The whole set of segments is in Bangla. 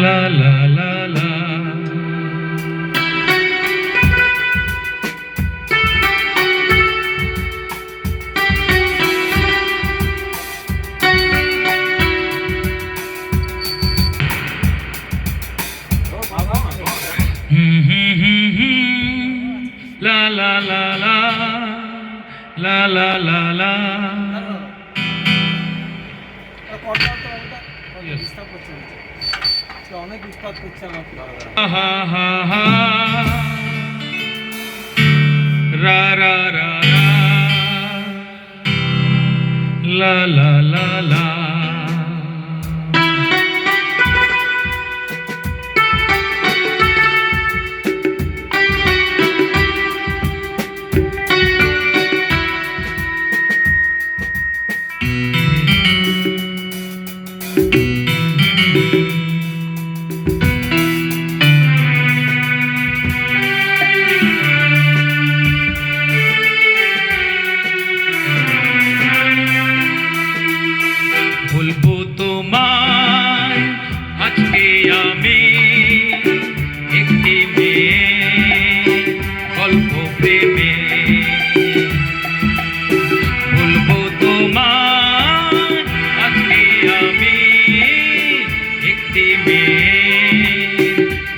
লা লা লা লা। La la la la la la la la. অনেক উৎপাত করছে আমাকে হা হা হা রা রা রা রা লা লা লা লা। বলবো তোমায় আজকে আমি একটি মেয়ে গল্প প্রেমে। বলবো তোমায় আজকে আমি একটি মেয়ে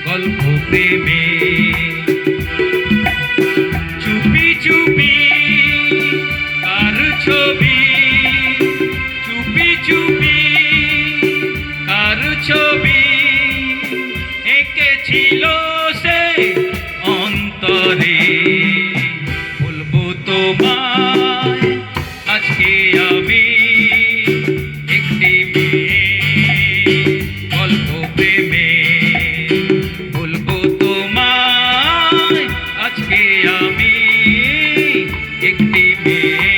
গল্প প্রেমে। চুপি চুপি কার ছবি, চুপি চুপি কার ছবি এঁকেছিল সে অন্তরে। বলবো তোমায় আজকে আমি একটি মেয়ে গল্প প্রেমে। বলবো তোমায় আজকে আমি একটি মেয়ে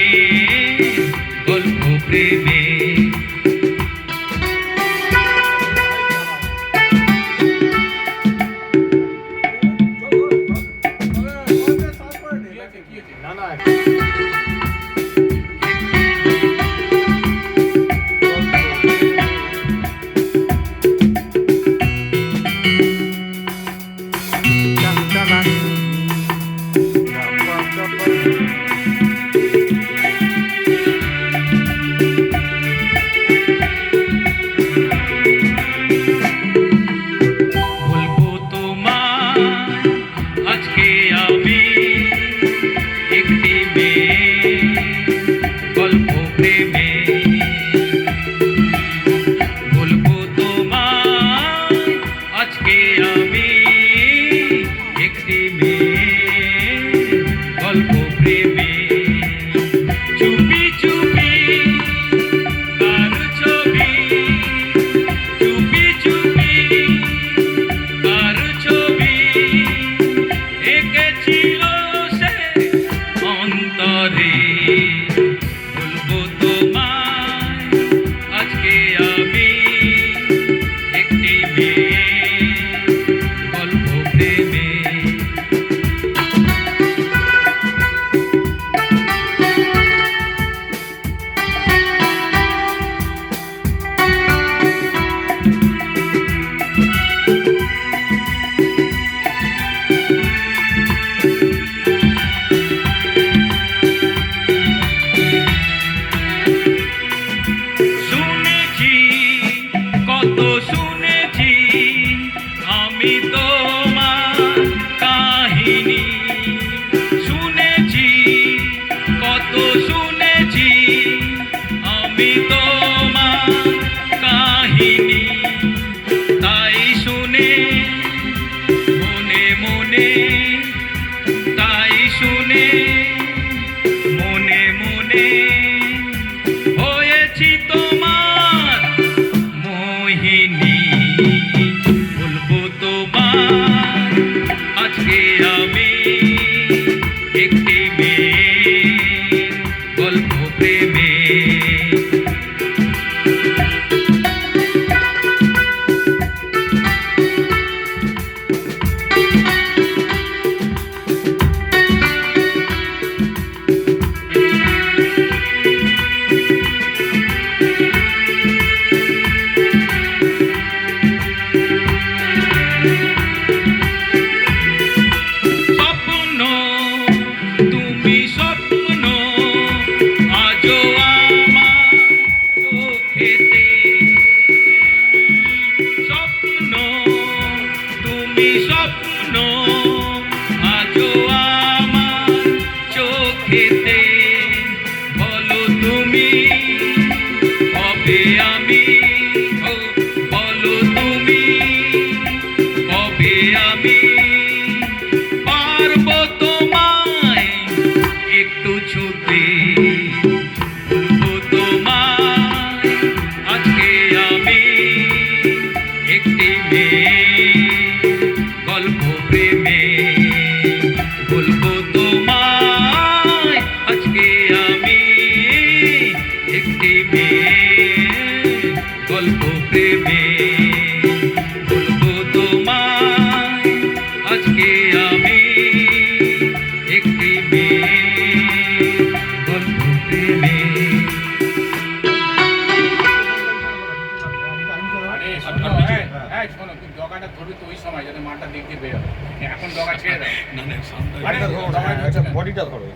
গল্প প্রেমে। না না বলবো তোমায় আজকে আমি একটি মেয়ে গল্প প্রেমে। বলবো তোমায় আজকে আমি একটি মেয়ে গল্প প্রেমে। চুপি চুপি কার ছবি, চুপি চুপি কার ছবি এঁকেছিল সে অন্তরে। বলবো তোমায় আজকে আমি একটি মেয়ে গল্প প্রেমে। শুনেছি কত শুনেছি আমি তোমার কাহিনী। শুনেছি কত শুনেছি আমি তোমার কাহিনী। তাই শুনে মনে মনে, তাই শুনে মনে মনে হয়েছি তোমার মোহিনী। বলবো তোমার আজকে আমি একটি মেয়ে গল্প প্রেমে। গল্প প্রেমে বলবো তোমায় আজকে আমি একটি মেয়ে গল্প প্রেমে বলবো তোমায় আজকে আমি একটি মেয়ে গল্প প্রেমে আরে শোনো, এই শোনো, তুই ডগাটা ধরবি তো ওই সময় যাতে মাঠটা দেখতে বেরোবে। এখন ডগা ছেড়ে দাও। না না সামনে আরে, ডগা ধরছো কেন? বডিটা ধরো